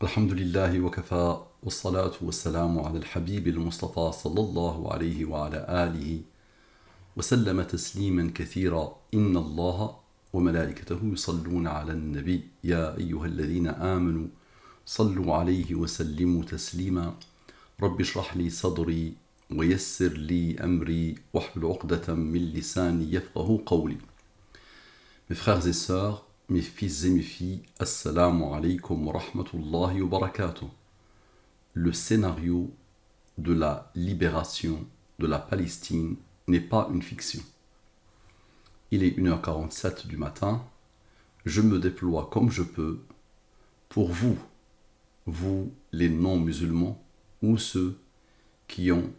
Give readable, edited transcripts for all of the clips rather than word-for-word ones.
الحمد لله وكفى والصلاة والسلام على الحبيب المصطفى صلى الله عليه وعلى آله وسلم تسليما كثيرا إن الله وملائكته يصلون على النبي يا أيها الذين آمنوا صلوا عليه وسلموا تسليما رب اشرح لي صدري ويسر لي أمري واحلل عقدة من لساني يفقه قولي. Mes frères et sœurs, mes fils et mes filles, Assalamu alaikum wa rahmatullahi wa barakatuh. Le scénario de la libération de la Palestine n'est pas une fiction. Il est 1h47 du matin, je me déploie comme je peux pour vous, les non-musulmans, ou ceux qui ont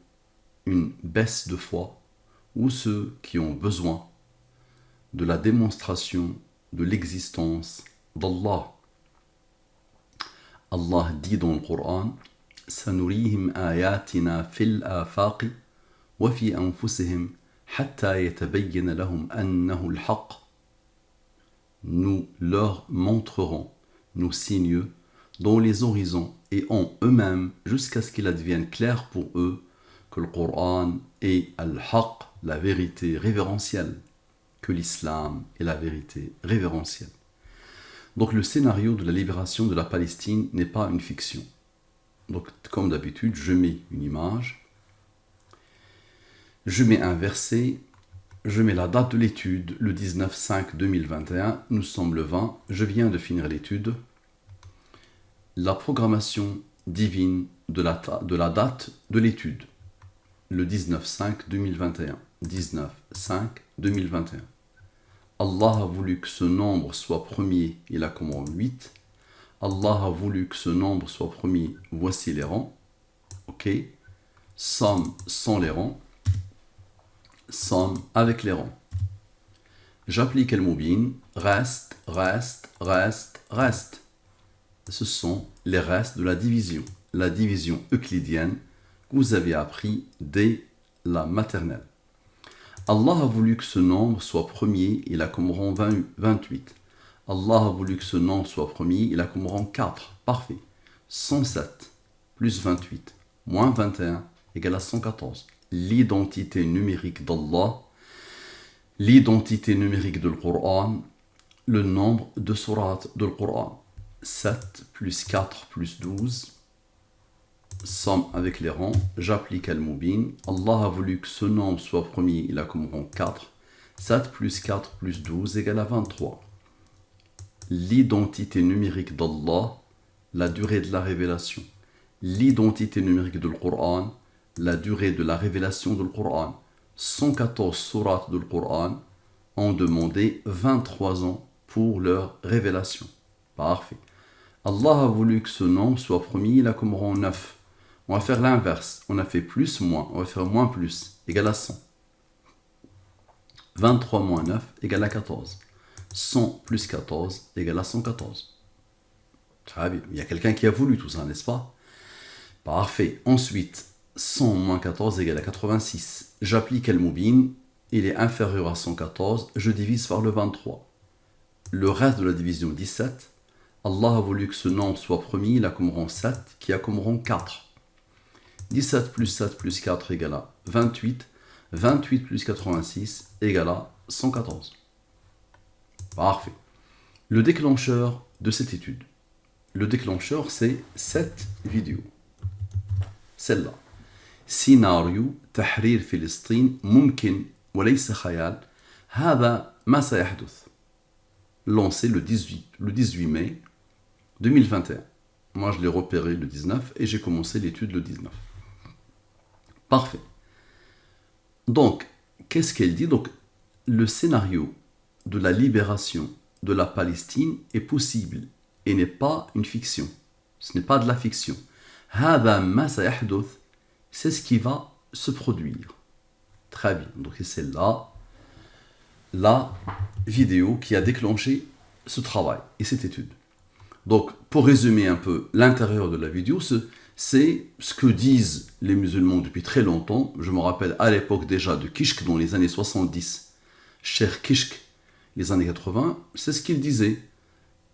une baisse de foi, ou ceux qui ont besoin de la démonstration de l'existence d'Allah. Allah dit dans le Coran: سنريهم آياتنا في الآفاق وفي أنفسهم حتى يتبين لهم أنه الحق. Nous leur montrerons nos signes dans les horizons et en eux-mêmes jusqu'à ce qu'il advienne clair pour eux que le Coran est al-haq, la vérité révérentielle, que l'islam est la vérité révérentielle. Donc le scénario de la libération de la Palestine n'est pas une fiction. Donc comme d'habitude, je mets une image, je mets un verset, je mets la date de l'étude, le 19/5/2021, nous sommes le 20, je viens de finir l'étude. La programmation divine de la date de l'étude, le 19/5/2021, 19/5/2021. Allah a voulu que ce nombre soit premier, il a comme rang 8. Allah a voulu que ce nombre soit premier, voici les rangs. Ok. Somme sans les rangs. Somme avec les rangs. J'applique le mobile. Reste, reste, reste, reste. Ce sont les restes de la division euclidienne que vous avez appris dès la maternelle. Allah a voulu que ce nombre soit premier, il a comme rang 28. Allah a voulu que ce nombre soit premier, il a comme rang 4. Parfait. 107 plus 28 moins 21 égale à 114. L'identité numérique d'Allah, l'identité numérique de Coran, le nombre de sourates de Coran. 7 plus 4 plus 12. Somme avec les rangs, j'applique al-mubin. Allah a voulu que ce nombre soit premier, il a comme rang 4. 7 plus 4 plus 12 égale à 23. L'identité numérique d'Allah, la durée de la révélation. L'identité numérique de Coran, la durée de la révélation du Coran. 114 sourates du Coran ont demandé 23 ans pour leur révélation. Parfait. Allah a voulu que ce nombre soit premier, il a comme rang 9. On va faire l'inverse. On a fait plus, moins. On va faire moins, plus. Égale à 100. 23 moins 9 égale à 14. 100 plus 14 égale à 114. Très bien. Il y a quelqu'un qui a voulu tout ça, n'est-ce pas? Parfait. Ensuite, 100 moins 14 égale à 86. J'applique le mubin. Il est inférieur à 114. Je divise par le 23. Le reste de la division 17. Allah a voulu que ce nombre soit premier. Il a comme rang 7, qui a comme rang 4. 17 plus 7 plus 4 égale à 28. 28 plus 86 égale à 114. Parfait. Le déclencheur de cette étude. Le déclencheur, c'est cette vidéo. Celle-là. Scénario تحرير فلسطين ممكن وليس خيال هذا ما سيحدث. Lancé le 18 mai 2021. Moi, je l'ai repéré le 19 et j'ai commencé l'étude le 19. Parfait. Donc, qu'est-ce qu'elle dit? Donc, le scénario de la libération de la Palestine est possible et n'est pas une fiction. Ce n'est pas de la fiction. هذا ما سيحدث, c'est ce qui va se produire. Très bien. Donc, c'est là la vidéo qui a déclenché ce travail et cette étude. Donc, pour résumer un peu l'intérieur de la vidéo, c'est ce que disent les musulmans depuis très longtemps. Je me rappelle à l'époque déjà de Kishk dans les années 70, Cheikh Kishk, les années 80, c'est ce qu'il disait.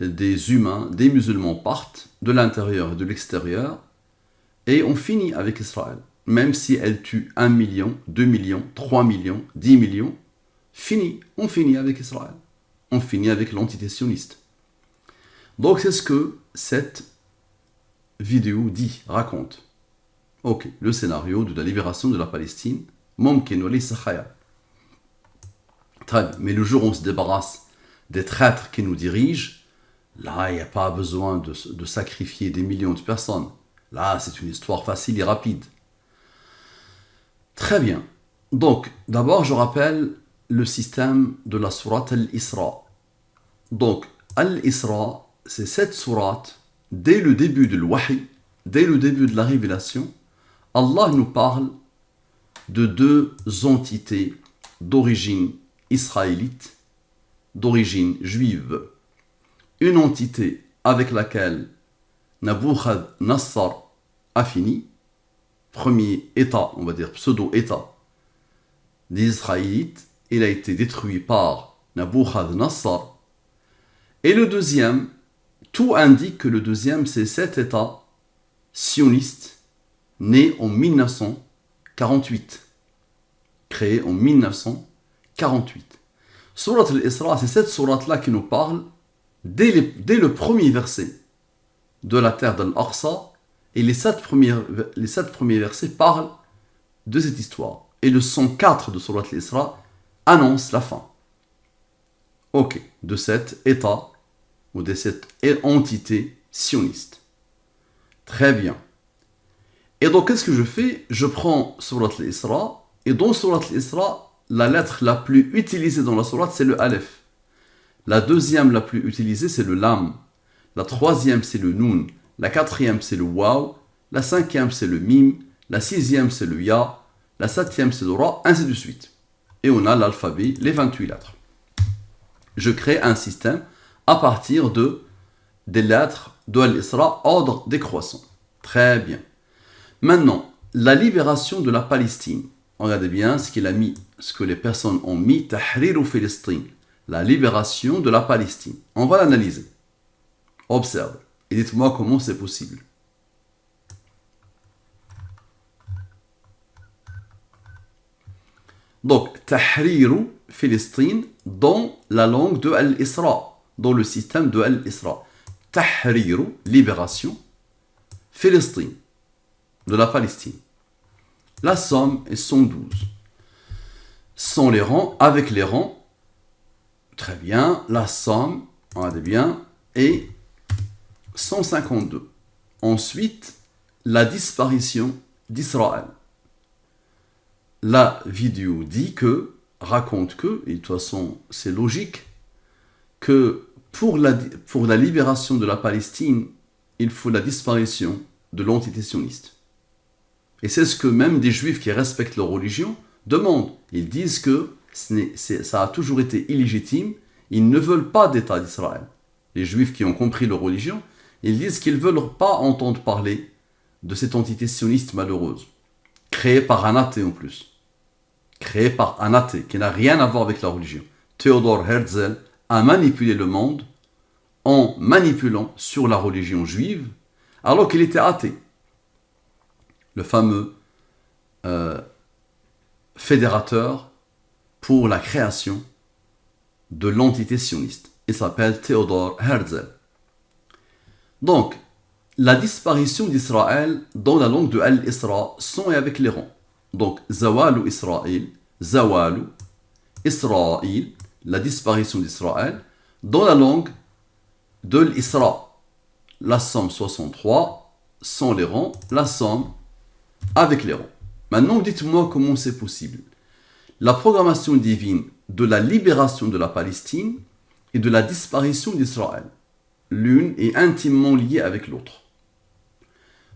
des humains, des musulmans partent de l'intérieur et de l'extérieur et on finit avec Israël. Même si elle tue 1 million, 2 millions, 3 millions, 10 millions, on finit avec Israël. On finit avec l'entité sioniste. Donc c'est ce que cette vidéo dit, raconte. Ok, le scénario de la libération de la Palestine, ممكن وليس خيال. Très bien, mais le jour où on se débarrasse des traîtres qui nous dirigent, là, il n'y a pas besoin de sacrifier des millions de personnes. Là, c'est une histoire facile et rapide. Très bien. Donc, d'abord, je rappelle le système de la sourate Al-Isra. Donc, Al-Isra, c'est cette sourate, dès le début de l'Wahi, dès le début de la révélation, Allah nous parle de deux entités d'origine israélite, d'origine juive. Une entité avec laquelle Nabuchodonosor a fini, premier État, on va dire pseudo-État des Israélites, il a été détruit par Nabuchodonosor. Et le deuxième, tout indique que le deuxième, c'est cet État sioniste né en 1948, créé en 1948. Surat al-Isra, c'est cette sourate-là qui nous parle dès le premier verset de la terre d'Al-Aqsa, et les sept premiers versets parlent de cette histoire. Et le 104 de Surat al-Isra annonce la fin. Ok, de cet État ou de cette entité sioniste. Très bien. Et donc, qu'est-ce que je fais? Je prends Surat al-Isra, et dans Surat al-Isra, la lettre la plus utilisée dans la sourate, c'est le Aleph. La deuxième la plus utilisée, c'est le Lam. La troisième, c'est le Nun. La quatrième, c'est le Waw. La cinquième, c'est le Mim. La sixième, c'est le Ya. La septième, c'est le Ra, ainsi de suite. Et on a l'alphabet, les 28 lettres. Je crée un système à partir des lettres de Al-Isra, ordre décroissant. Très bien. Maintenant, la libération de la Palestine. Regardez bien ce que les personnes ont mis, Tahriru Filistin, la libération de la Palestine. On va l'analyser. Observe et dites-moi comment c'est possible. Donc, Tahriru Filistin dans la langue de Al-Isra, dans le système de Al-Isra. Tahriru, libération, Filistin, de la Palestine. La somme est 112. Sans les rangs, avec les rangs, très bien, la somme, regardez bien, est 152. Ensuite, la disparition d'Israël. La vidéo raconte que, et de toute façon c'est logique, que pour la libération de la Palestine, il faut la disparition de l'entité sioniste. Et c'est ce que même des juifs qui respectent leur religion demandent. Ils disent que ça a toujours été illégitime, ils ne veulent pas d'État d'Israël. Les juifs qui ont compris leur religion, ils disent qu'ils ne veulent pas entendre parler de cette entité sioniste malheureuse, créée par un athée en plus. Créée par un athée qui n'a rien à voir avec la religion. Theodor Herzl a manipulé le monde en manipulant sur la religion juive alors qu'il était athée. Le fameux fédérateur pour la création de l'entité sioniste. Il s'appelle Theodor Herzl. Donc, la disparition d'Israël dans la langue de Al-Isra sont avec les rangs. Donc, Zawalu Israël, Zawalu Israël, la disparition d'Israël, dans la langue de l'Isra. La somme 63, sans les rangs, la somme avec les rangs. Maintenant, dites-moi comment c'est possible. La programmation divine de la libération de la Palestine et de la disparition d'Israël. L'une est intimement liée avec l'autre.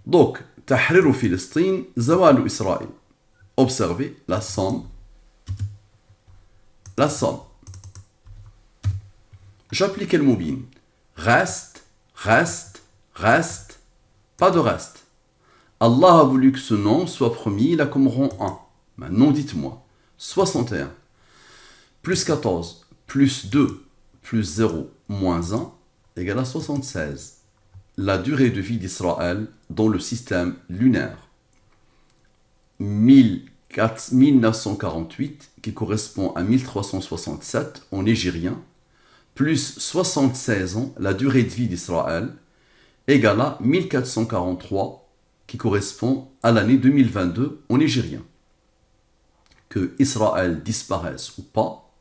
Donc, Tahriru Filistin, Zawalu Israël. Observez la somme. La somme. J'applique le mobile. Reste, reste, reste, pas de reste. Allah a voulu que ce nom soit promis, il a comme rang 1. Maintenant, dites-moi. 61, plus 14, plus 2, plus 0, moins 1, égale à 76. La durée de vie d'Israël dans le système lunaire. 1948, qui correspond à 1367 en nigérien, plus 76 ans, la durée de vie d'Israël, égale à 1443, qui correspond à l'année 2022 en nigérien. Que Israël disparaisse ou pas,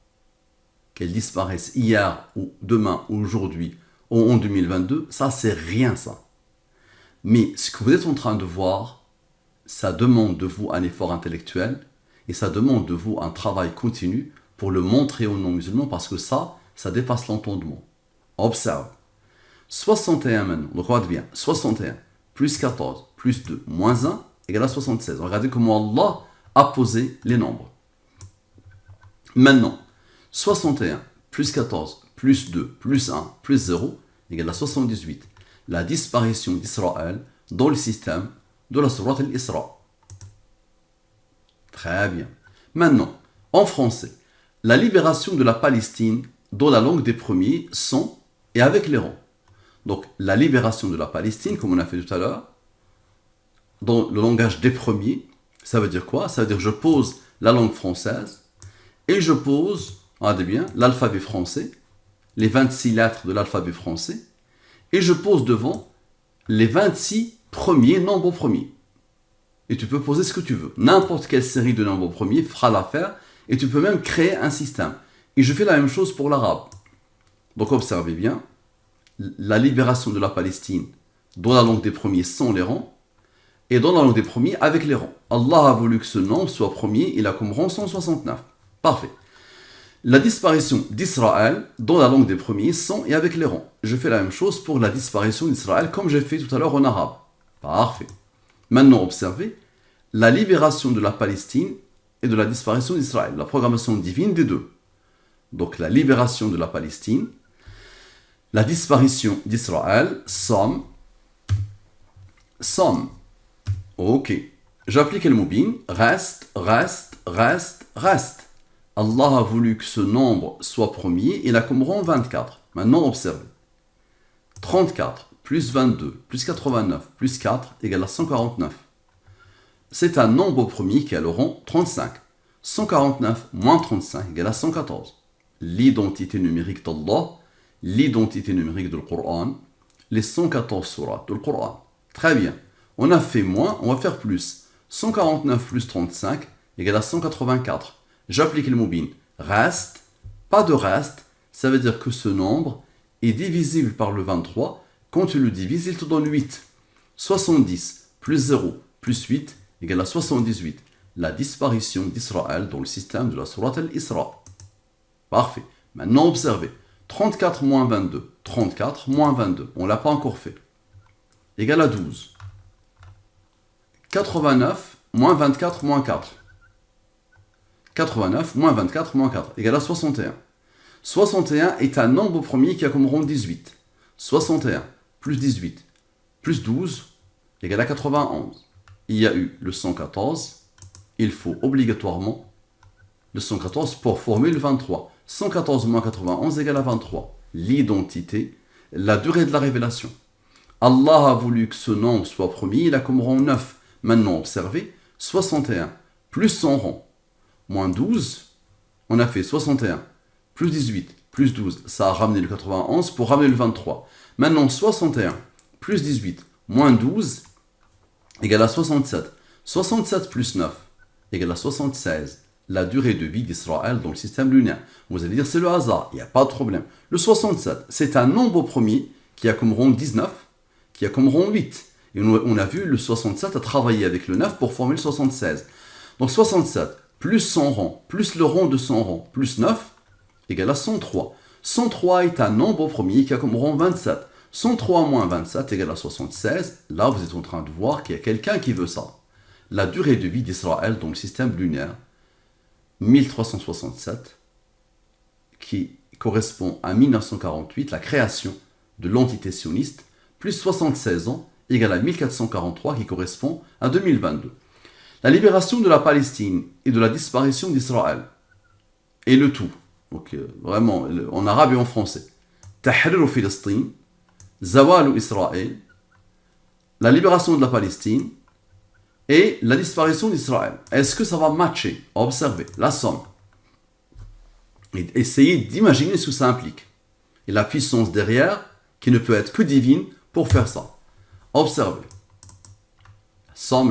qu'elle disparaisse hier ou demain ou aujourd'hui ou en 2022, ça c'est rien ça. Mais ce que vous êtes en train de voir, ça demande de vous un effort intellectuel et ça demande de vous un travail continu pour le montrer aux non-musulmans parce que ça dépasse l'entendement. Observe. 61 maintenant, donc regarde bien, 61 plus 14 plus 2 moins 1 égale à 76. Regardez comment Allah a posé les nombres. Maintenant, 61 plus 14 plus 2 plus 1 plus 0 égale à 78. La disparition d'Israël dans le système de la sourate al-Isra. Très bien. Maintenant, en français, la libération de la Palestine dans la langue des premiers sans et avec les rangs. Donc, la libération de la Palestine, comme on a fait tout à l'heure, dans le langage des premiers, ça veut dire quoi? Ça veut dire que je pose la langue française et je pose, regardez bien, l'alphabet français, les 26 lettres de l'alphabet français, et je pose devant les 26 premiers nombres premiers. Et tu peux poser ce que tu veux. N'importe quelle série de nombres premiers fera l'affaire, et tu peux même créer un système. Et je fais la même chose pour l'arabe. Donc observez bien, la libération de la Palestine dans la langue des premiers sans les rangs, et dans la langue des premiers avec les rangs. Allah a voulu que ce nombre soit premier, il a comme rang 169. Parfait. La disparition d'Israël dans la langue des premiers sans et avec les rangs. Je fais la même chose pour la disparition d'Israël comme j'ai fait tout à l'heure en arabe. Parfait. Maintenant, observez la libération de la Palestine et de la disparition d'Israël. La programmation divine des deux. Donc la libération de la Palestine, la disparition d'Israël, somme. Ok. J'applique le mobile. Reste. Allah a voulu que ce nombre soit premier, il a comme rang 24. Maintenant, observez. 34 plus 22 plus 89 plus 4 égale à 149. C'est un nombre premier qui a le rang 35. 149 moins 35 égale à 114. L'identité numérique d'Allah, l'identité numérique du Coran, les 114 sourates du Coran. Très bien. On a fait moins, on va faire plus. 149 plus 35 égale à 184. J'applique le mobile. Reste, pas de reste, ça veut dire que ce nombre est divisible par le 23. Quand tu le divises, il te donne 8. 70 plus 0 plus 8 égale à 78. La disparition d'Israël dans le système de la sourate al-Isra. Parfait. Maintenant, observez. 34 moins 22. 34 moins 22. On ne l'a pas encore fait. Égale à 12. 89 moins 24 moins 4. 89 moins 24 moins 4 égale à 61. 61 est un nombre premier qui a comme rang 18. 61 plus 18 plus 12 égale à 91. Il y a eu le 114. Il faut obligatoirement le 114 pour former le 23. 114 moins 91 égale à 23. L'identité, la durée de la révélation. Allah a voulu que ce nombre soit premier, il a comme rang 9. Maintenant, observez, 61 plus son rang moins 12, on a fait 61 plus 18 plus 12, ça a ramené le 91 pour ramener le 23. Maintenant, 61 plus 18 moins 12 égale à 67. 67 plus 9 égale à 76. La durée de vie d'Israël dans le système lunaire. Vous allez dire c'est le hasard, il n'y a pas de problème. Le 67, c'est un nombre premier qui a comme rang 19, qui a comme rang 8. Et on a vu le 67 a travaillé avec le 9 pour former le 76. Donc 67 plus son rang, plus le rang de son rang, plus 9, égale à 103. 103 est un nombre premier qui a comme rang 27. 103 moins 27 égale à 76. Là, vous êtes en train de voir qu'il y a quelqu'un qui veut ça. La durée de vie d'Israël dans le système lunaire, 1367, qui correspond à 1948, la création de l'entité sioniste, plus 76 ans, égale à 1443, qui correspond à 2022. La libération de la Palestine et de la disparition d'Israël. Et le tout. Donc vraiment, en arabe et en français. Tahrir Palestine, Zawal Israël, la libération de la Palestine et la disparition d'Israël. Est-ce que ça va matcher? Observez la somme. Et essayez d'imaginer ce que ça implique. Et la puissance derrière, qui ne peut être que divine, pour faire ça. Observez.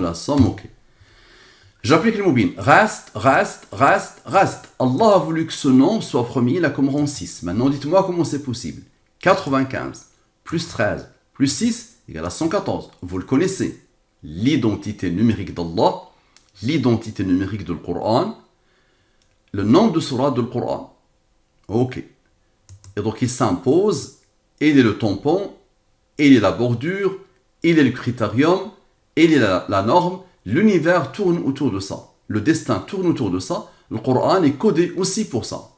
La somme, ok. J'applique le mobile. Reste. Allah a voulu que ce nombre soit premier, il a comme rang 6. Maintenant, dites-moi comment c'est possible. 95 plus 13 plus 6 égale à 114. Vous le connaissez. L'identité numérique d'Allah, l'identité numérique du Coran, le nombre de surahs du Coran. Ok. Et donc il s'impose, il est le tampon, il est la bordure, il est le critérium, il est la norme. L'univers tourne autour de ça. Le destin tourne autour de ça. Le Coran est codé aussi pour ça.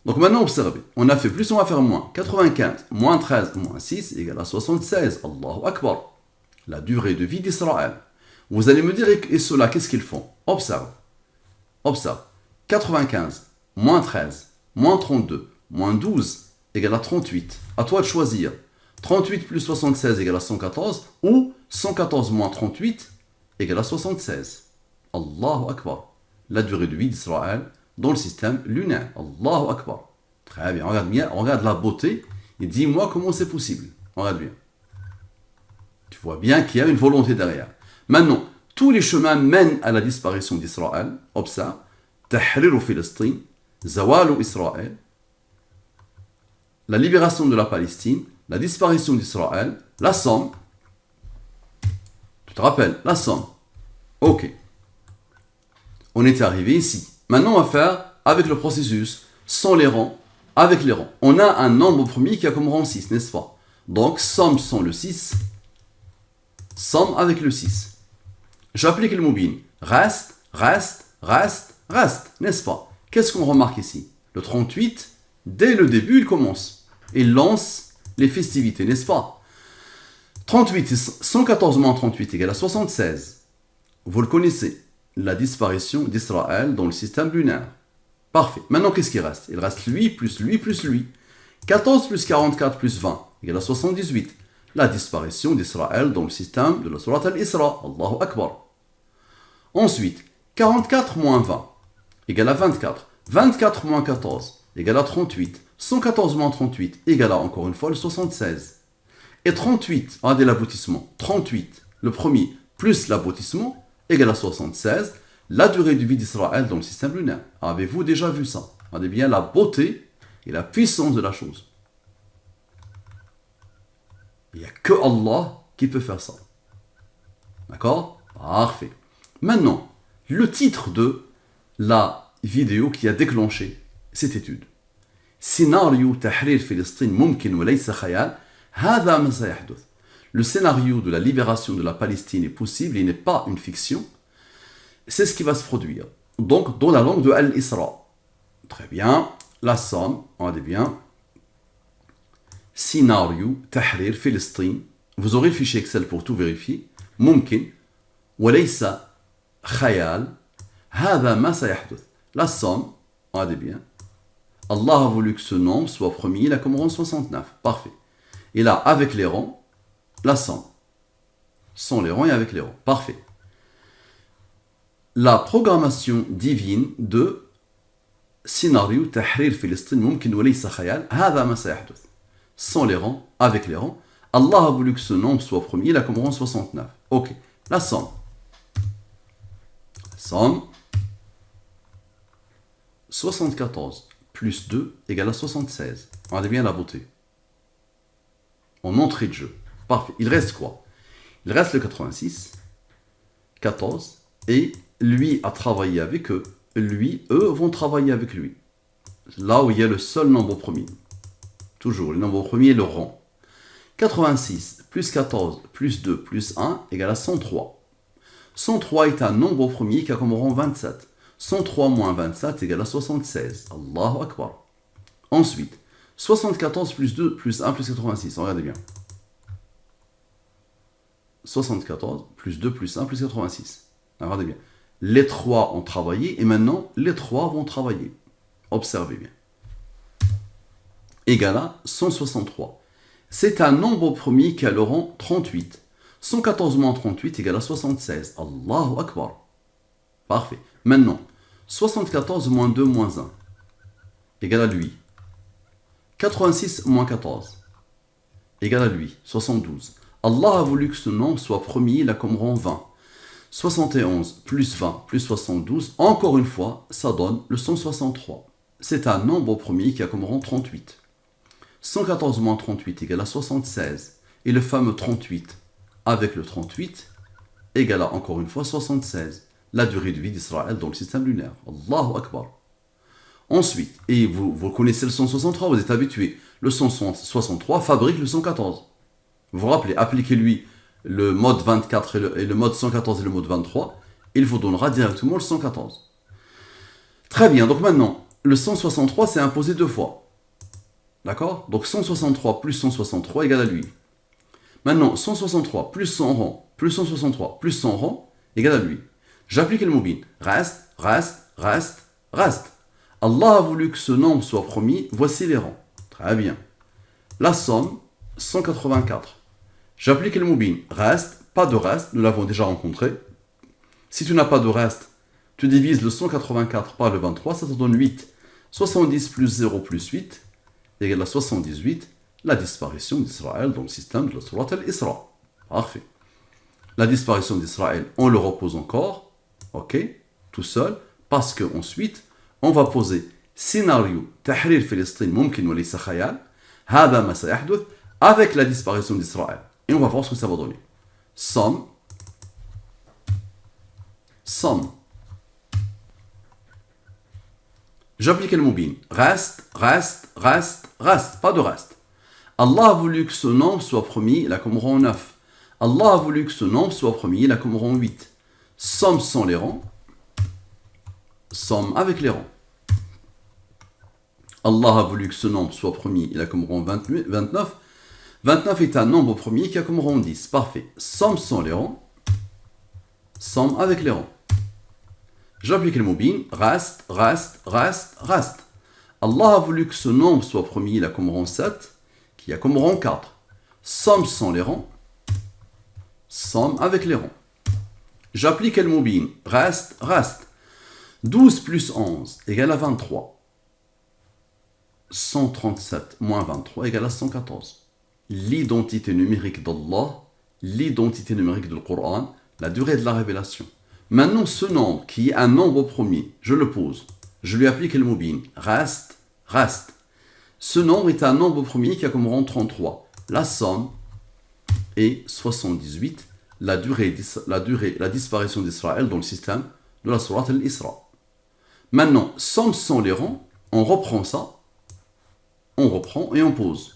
Donc maintenant, observez. On a fait plus, on va faire moins. 95, moins 13, moins 6 égale à 76. Allahu Akbar. La durée de vie d'Israël. Vous allez me dire, et ceux-là, qu'est-ce qu'ils font? Observe. 95, moins 13, moins 32, moins 12 égale à 38. À toi de choisir. 38 plus 76 égale à 114 ou 114 moins 38 égale à 76. Allahu Akbar. La durée de vie d'Israël dans le système lunaire. Allahu Akbar. Très bien. Regarde bien. Regarde la beauté et dis-moi comment c'est possible. Regarde bien. Tu vois bien qu'il y a une volonté derrière. Maintenant, tous les chemins mènent à la disparition d'Israël. Observe. Tahrir Palestine, Zawal Israël, la libération de la Palestine, la disparition d'Israël, la somme. Tu te rappelles, la somme. Ok. On était arrivé ici. Maintenant, on va faire avec le processus, sans les rangs, avec les rangs. On a un nombre premier qui a comme rang 6, n'est-ce pas? Donc, somme sans le 6, somme avec le 6. J'applique le mobile. Reste, n'est-ce pas? Qu'est-ce qu'on remarque ici? Le 38, dès le début, il commence. Il lance les festivités, n'est-ce pas? 38, 114 moins 38 égale à 76. Vous le connaissez. La disparition d'Israël dans le système lunaire. Parfait. Maintenant, qu'est-ce qui reste? Il reste lui, plus lui, plus lui. 14 plus 44 plus 20 égale à 78. La disparition d'Israël dans le système de la Surat al-Isra. Allahu Akbar. Ensuite, 44 moins 20 égale à 24. 24 moins 14 égale à 38. 114 moins 38 égale à, encore une fois, le 76. Et 38, regardez l'aboutissement. 38, le premier, plus l'aboutissement, égale à 76. La durée de vie d'Israël dans le système lunaire. Avez-vous déjà vu ça? Regardez bien la beauté et la puissance de la chose. Il n'y a que Allah qui peut faire ça. D'accord? Parfait. Maintenant, le titre de la vidéo qui a déclenché cette étude. Scénario Tahrir Palestine mumkin wa laysa khayal, hadha ma sayahduth. Le scénario de la libération de la Palestine est possible, il n'est pas une fiction. C'est ce qui va se produire. Donc, dans la langue de Al-Isra. Très bien. La somme, regardez bien. Scénario Tahrir Palestine. Vous aurez le fichier Excel pour tout vérifier. Mumkin wa laysa khayal, hadha ma sayahduth. La somme, regardez bien. Allah a voulu que ce nombre soit premier, il a comme rang 69. Parfait. Et là, avec les rangs, la somme. Sans les rangs et avec les rangs. Parfait. La programmation divine de scénario Tahrir Palestine mumkin wa laysa khayal, hadha ma sayahduth. Sans les rangs, avec les rangs. Allah a voulu que ce nombre soit premier, il a comme rang 69. Ok. La somme. Somme. 74 plus 2 égale à 76. Regardez bien la beauté. En entrée de jeu. Parfait. Il reste quoi? Il reste le 86, 14, et lui a travaillé avec eux. Eux vont travailler avec lui. Là où il y a le seul nombre premier. Toujours, le nombre premier est le rang. 86 plus 14 plus 2 plus 1 égale à 103. 103 est un nombre premier qui a comme rang 27. 103 moins 27 égale à 76. Allahu Akbar. Ensuite, 74 plus 2 plus 1 plus 86. Regardez bien. 74 plus 2 plus 1 plus 86. Regardez bien. Les trois ont travaillé et maintenant les trois vont travailler. Observez bien. Égale à 163. C'est un nombre premier qui a le rang 38. 114 moins 38 égale à 76. Allahu Akbar. Parfait. Maintenant, 74 moins 2 moins 1 égale à lui. 86 moins 14 égale à lui. 72. Allah a voulu que ce nombre soit premier, il a comme rang 20. 71 plus 20 plus 72, encore une fois, ça donne le 163. C'est un nombre premier qui a comme rang 38. 114 moins 38 égale à 76. Et le fameux 38 avec le 38 égale à encore une fois 76. La durée de vie d'Israël dans le système lunaire. Allahu Akbar. Ensuite, et vous connaissez le 163, vous êtes habitué. Le 163 fabrique le 114. Vous vous rappelez, appliquez-lui le mode 24 et le mode 114 et le mode 23, il vous donnera directement le 114. Très bien, donc maintenant, le 163 c'est imposé deux fois. D'accord? Donc 163 plus 163 égale à lui. Maintenant, 163 plus 100 rangs, plus 163 plus 100 rangs égale à lui. J'applique le mobile. Reste, reste, reste, reste. Allah a voulu que ce nombre soit premier, voici les rangs. Très bien. La somme, 184. J'applique le mobile. Reste, pas de reste, nous l'avons déjà rencontré. Si tu n'as pas de reste, tu divises le 184 par le 23, ça te donne 8. 70 plus 0 plus 8 égale à 78, la disparition d'Israël dans le système de la Sourate al-Isra. Parfait. La disparition d'Israël, on le repose encore, ok, tout seul, parce qu'ensuite, on va poser scénario Tahrir Palestine mumkin wa laysa khayal, hada ma sayahduth, avec la disparition d'Israël. Et on va voir ce que ça va donner. Somme. J'applique le mobile. Reste, reste, reste, reste. Pas de reste. Allah a voulu que ce nombre soit premier, il a comme rang 9. Allah a voulu que ce nombre soit premier, il a comme rang 8. Somme sans les rangs. Somme avec les rangs. Allah a voulu que ce nombre soit premier, il a comme rang 29. 29 est un nombre premier qui a comme rang 10. Parfait. Somme sans les rangs. Somme avec les rangs. J'applique le mobile. Reste, reste, reste, reste. Allah a voulu que ce nombre soit premier, il a comme rang 7, qui a comme rang 4. Somme sans les rangs. Somme avec les rangs. J'applique le mobile. Reste, reste. 12 plus 11 égale à 23. 137 moins 23 égale à 114. L'identité numérique d'Allah, l'identité numérique du Coran, la durée de la révélation. Maintenant, ce nombre qui est un nombre premier, je le pose, je lui applique le mobile. Reste, reste. Ce nombre est un nombre premier qui a comme rang 33. La somme est 78, la disparition d'Israël dans le système de la Sourate al-Isra. Maintenant, somme sans les rangs, on reprend ça, on reprend et on pose.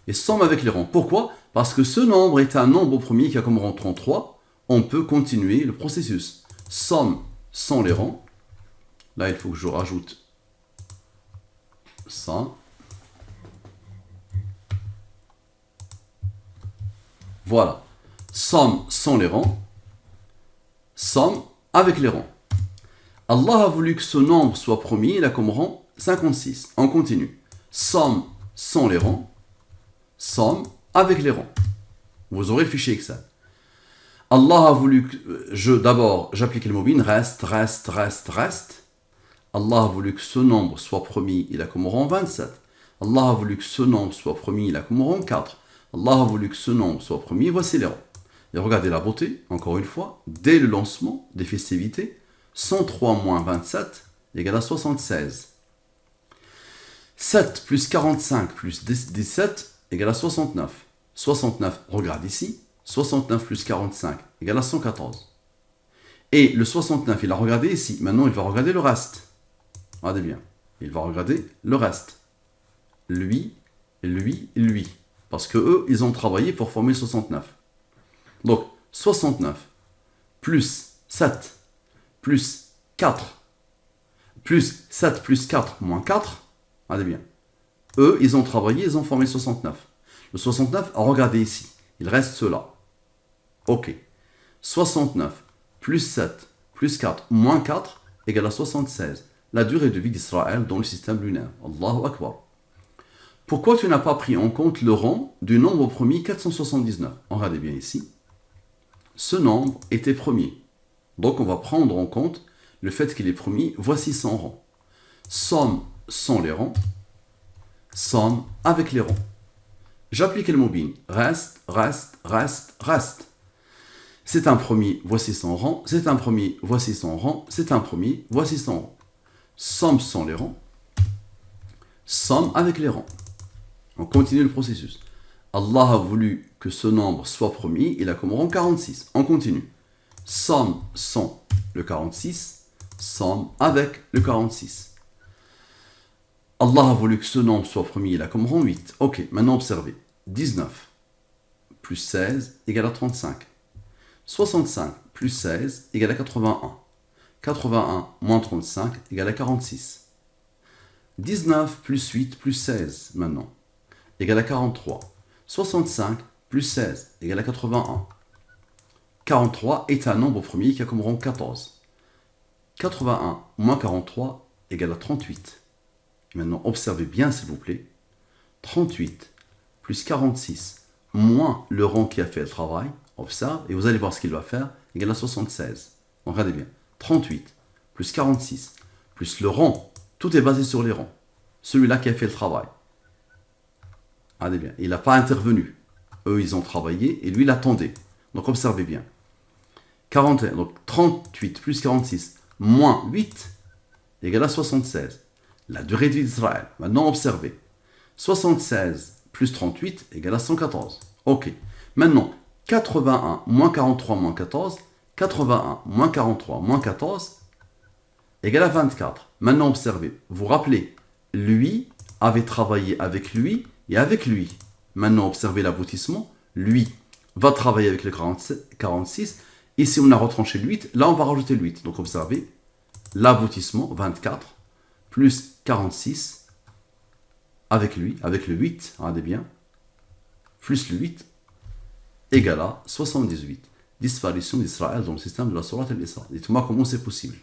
Et somme avec les rangs. Pourquoi? Parce que ce nombre est un nombre premier qui a comme rang 33, on peut continuer le processus. Somme sans les rangs. Là, il faut que je rajoute ça. Voilà. Somme sans les rangs. Somme avec les rangs. Allah a voulu que ce nombre soit premier, il a comme rang 56. On continue. Somme sans les rangs. Somme avec les rangs. Vous aurez le fichier Excel. Allah a voulu que d'abord j'applique le mobile. Reste, reste, reste, reste. Allah a voulu que ce nombre soit premier, il a comme rang 27. Allah a voulu que ce nombre soit premier, il a comme rang 4. Allah a voulu que ce nombre soit premier, voici les rangs. Et regardez la beauté, encore une fois, dès le lancement des festivités, 103 moins 27 égale à 76. 7 plus 45 plus 17 égale à 69. 69, regarde ici, 69 plus 45 égale à 114. Et le 69, il a regardé ici, maintenant il va regarder le reste. Regardez bien, il va regarder le reste. Lui, lui, lui. Parce que eux, ils ont travaillé pour former 69. Donc, 69 plus 7 plus 4 plus 7 plus 4 moins 4. Regardez bien. Eux, ils ont travaillé, ils ont formé 69. Le 69, regardez ici. Il reste cela. Ok. 69 plus 7 plus 4 moins 4 égale à 76. La durée de vie d'Israël dans le système lunaire. Allahu Akbar. Pourquoi tu n'as pas pris en compte le rang du nombre premier 479? Regardez bien ici. Ce nombre était premier. Donc on va prendre en compte le fait qu'il est premier. Voici son rang. Somme sans les rangs. Somme avec les rangs. J'applique le mobile. Reste, reste, reste, reste. C'est un premier, voici son rang. C'est un premier, voici son rang. C'est un premier, voici son rang. Somme sans les rangs. Somme avec les rangs. On continue le processus. Allah a voulu que ce nombre soit premier, il a comme rang 46. On continue. Somme sans le 46, somme avec le 46. Allah a voulu que ce nombre soit premier, il a comme rang 8. Ok, maintenant observez. 19 plus 16 égale à 35. 65 plus 16 égale à 81. 81 moins 35 égale à 46. 19 plus 8 plus 16 maintenant égale à 43. 65 plus 16 égale à 81. 43 est un nombre premier qui a comme rang 14. 81 moins 43 égale à 38. Maintenant, observez bien s'il vous plaît. 38 plus 46 moins le rang qui a fait le travail, observe, et vous allez voir ce qu'il va faire, égale à 76. Donc, regardez bien. 38 plus 46 plus le rang, tout est basé sur les rangs. Celui-là qui a fait le travail. Regardez bien, il n'a pas intervenu. Eux, ils ont travaillé et lui, il attendait. Donc, observez bien. 41, donc 38 plus 46 moins 8 égale à 76. La durée de vie d'Israël. Maintenant, observez. 76 plus 38 égale à 114. Ok. Maintenant, 81 moins 43 moins 14. 81 moins 43 moins 14 égale à 24. Maintenant, observez. Vous rappelez, lui avait travaillé avec lui et avec lui. Maintenant, observez l'aboutissement. Lui va travailler avec le 46. Ici, on a retranché le 8. Là, on va rajouter le 8. Donc, observez. L'aboutissement, 24, plus 46, avec lui, avec le 8, regardez bien, plus le 8, égale à 78. Disparition d'Israël dans le système de la Sourate al-Isra. Dites-moi comment c'est possible.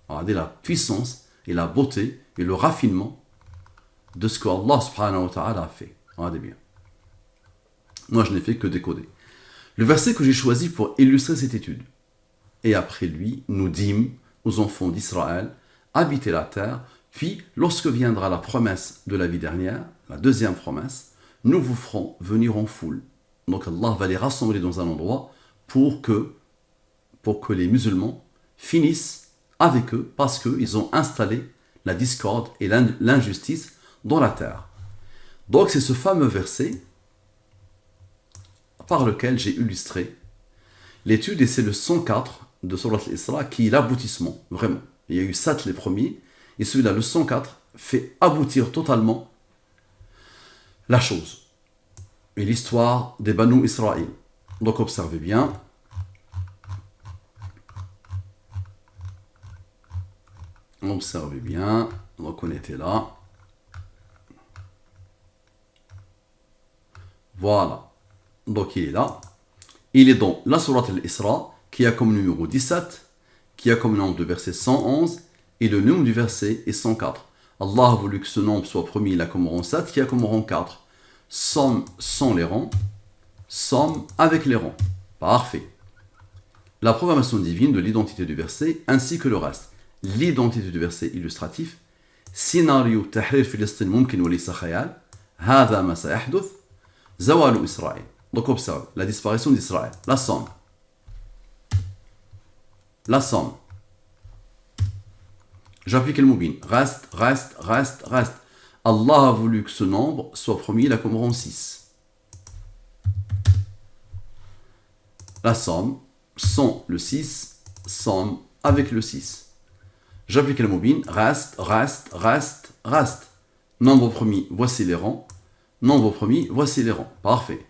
Regardez la puissance et la beauté et le raffinement de ce que Allah subhanahu wa ta'ala a fait. Regardez bien. Moi, je n'ai fait que décoder. Le verset que j'ai choisi pour illustrer cette étude. Et après lui, nous dîmes aux enfants d'Israël, habitez la terre, puis lorsque viendra la promesse de la vie dernière, la deuxième promesse, nous vous ferons venir en foule. Donc Allah va les rassembler dans un endroit pour que les musulmans finissent avec eux parce qu'ils ont installé la discorde et l'injustice dans la terre. Donc c'est ce fameux verset par lequel j'ai illustré l'étude et c'est le 104 de Surat al-Isra qui est l'aboutissement, vraiment. Il y a eu 7 les premiers, et celui-là, le 104, fait aboutir totalement la chose. Et l'histoire des Banu Israël. Donc observez bien. Observez bien. Donc on était là. Voilà. Donc il est là. Il est dans la Surat al-Isra, qui a comme numéro 17, qui a comme nombre de versets 111, et le nombre du verset est 104. Allah a voulu que ce nombre soit premier, il a comme rang 7, qui a comme rang 4. Somme sans les rangs, somme avec les rangs. Parfait. La programmation divine de l'identité du verset, ainsi que le reste. L'identité du verset illustratif, scénario tahrir Filistin mumkin wa laysa khayal, hadha ma sayahduth, zawalu Israël. Donc observe, la disparition d'Israël, la somme. La somme. J'applique le mobile. Reste, reste, reste, reste. Allah a voulu que ce nombre soit premier, il a comme rang 6. La somme, sans le 6, somme avec le 6. J'applique le mobile. Reste, reste, reste, reste. Nombre premier, voici les rangs. Nombre premier, voici les rangs. Parfait.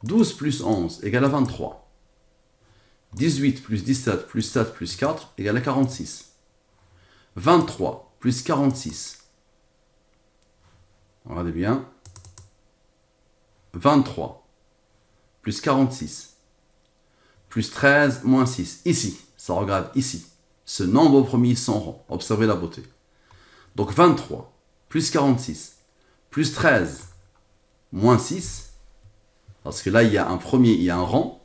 12 plus 11 égale à 23. 18 plus 17 plus 7 plus 4 égale à 46. 23 plus 46. Regardez bien. 23 plus 46 plus 13 moins 6. Ici, ça regarde ici. Ce nombre premier sans rang. Observez la beauté. Donc 23 plus 46 plus 13, moins 6, parce que là, il y a un rang,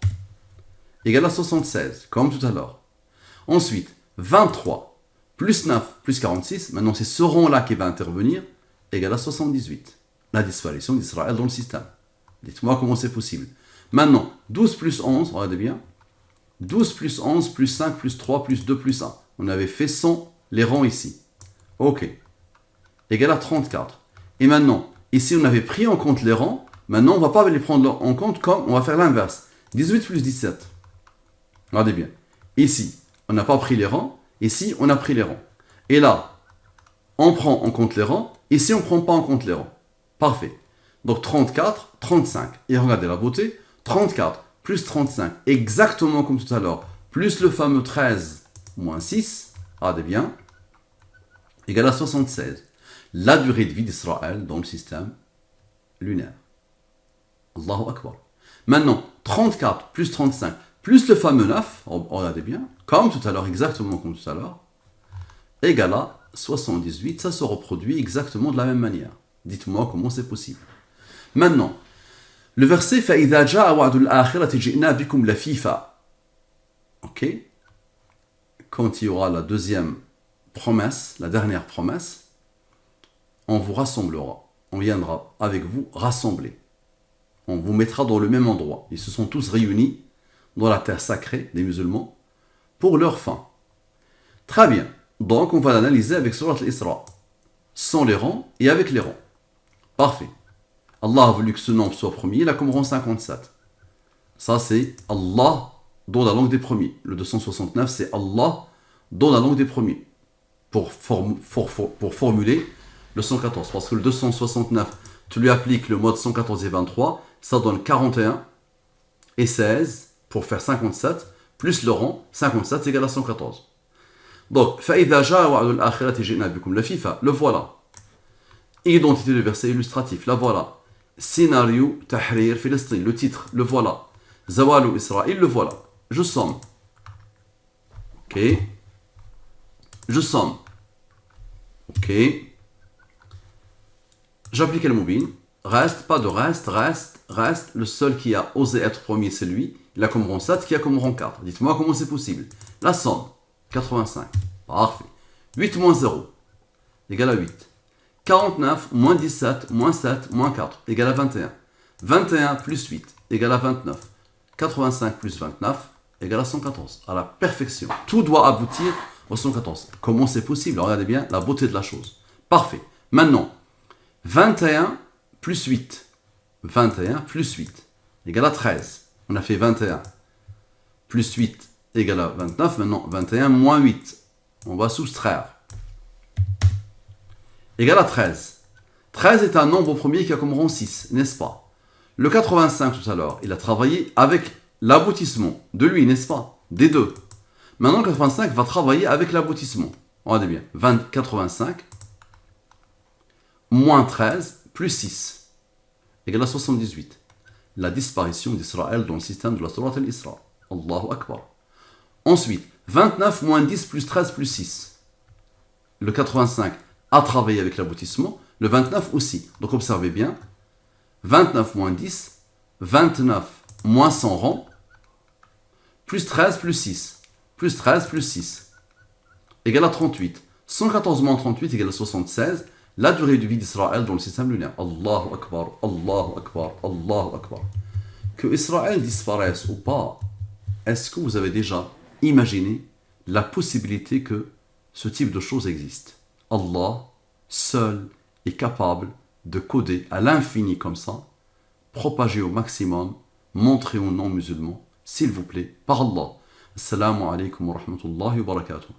égale à 76, comme tout à l'heure. Ensuite, 23, plus 9, plus 46, maintenant c'est ce rang-là qui va intervenir, égale à 78. La disparition d'Israël dans le système. Dites-moi comment c'est possible. Maintenant, 12 plus 11, regardez bien, 12 plus 11, plus 5, plus 3, plus 2, plus 1. On avait fait 100 les rangs ici. Ok. Égal à 34. Et maintenant, ici on avait pris en compte les rangs. Maintenant, on ne va pas les prendre en compte comme on va faire l'inverse. 18 plus 17. Regardez bien. Ici, on n'a pas pris les rangs. Ici, on a pris les rangs. Et là, on prend en compte les rangs. Ici, on ne prend pas en compte les rangs. Parfait. Donc 34, 35. Et regardez la beauté. 34 plus 35, exactement comme tout à l'heure, plus le fameux 13 moins 6, regardez bien, égale à 76. La durée de vie d'Israël dans le système lunaire. Allahu Akbar. Maintenant, 34 plus 35 plus le fameux 9, regardez bien, comme tout à l'heure, exactement comme tout à l'heure, égale à 78. Ça se reproduit exactement de la même manière. Dites-moi comment c'est possible. Maintenant, le verset فَإِذَا جَاءَ وَعْدُ الْآخِرَةِ جِئْنَا بِكُمْ لَفِيفًا. Ok. Quand il y aura la deuxième promesse, la dernière promesse, on vous rassemblera. On viendra avec vous rassembler. On vous mettra dans le même endroit. Ils se sont tous réunis dans la terre sacrée des musulmans pour leur fin. Très bien. Donc on va l'analyser avec Surat al-Isra. Sans les rangs et avec les rangs. Parfait. Allah a voulu que ce nombre soit premier, il a comme rang 57. Ça c'est Allah dans la langue des premiers. Le 269 c'est Allah dans la langue des premiers. Pour formuler le 114. Parce que le 269, tu lui appliques le mode 114 et 23, ça donne 41 et 16 pour faire 57, plus le rang, 57 égale à 114. Donc, فَإِذَا جَاءَ وَعْدُ الْآخِرَةِ جِئْنَا بِكُمْ لَفِيفًا. Le voilà. Identité du verset illustratif, la voilà. Scénario Tahrir Palestine, le titre, le voilà. Zawalu Israël, le voilà. Je somme. Ok. Je somme. Ok. J'applique le mobile. Reste, pas de reste, reste. Le seul qui a osé être premier, c'est lui. Il a comme rang 7, qui a comme rang 4. Dites-moi comment c'est possible. La somme, 85. Parfait. 8 moins 0, égale à 8. 49 moins 17 moins 7 moins 4 égale à 21. 21 plus 8 égale à 29. 85 plus 29 égale à 114. À la perfection. Tout doit aboutir au 114. Comment c'est possible? Regardez bien la beauté de la chose. Parfait. Maintenant, 21 plus 8. 21 plus 8 égale à 13. On a fait 21 plus 8 égale à 29. Maintenant, 21 moins 8. On va soustraire. Égale à 13. 13 est un nombre premier qui a comme rang 6, n'est-ce pas? Le 85 tout à l'heure, il a travaillé avec l'aboutissement de lui, n'est-ce pas? Des deux. Maintenant, 85 va travailler avec l'aboutissement. Regardez bien. 85 moins 13 plus 6 égale à 78. La disparition d'Israël dans le système de la Surat al-Isra. Allahu Akbar. Ensuite, 29 moins 10 plus 13 plus 6. Le 85 a travaillé avec l'aboutissement, le 29 aussi. Donc observez bien, 29 moins 10, 29 moins 100 rangs, plus 13 plus 6, plus 13 plus 6, égale à 38. 114 moins 38 égale à 76, la durée de vie d'Israël dans le système lunaire. Allahu Akbar, Allahu Akbar, Allahu Akbar. Que Israël disparaisse ou pas, est-ce que vous avez déjà imaginé la possibilité que ce type de choses existe? Allah, seul, est capable de coder à l'infini comme ça, propager au maximum, montrer aux non-musulmans, s'il vous plaît, par Allah. Assalamu alaikum wa rahmatullahi wa barakatuh.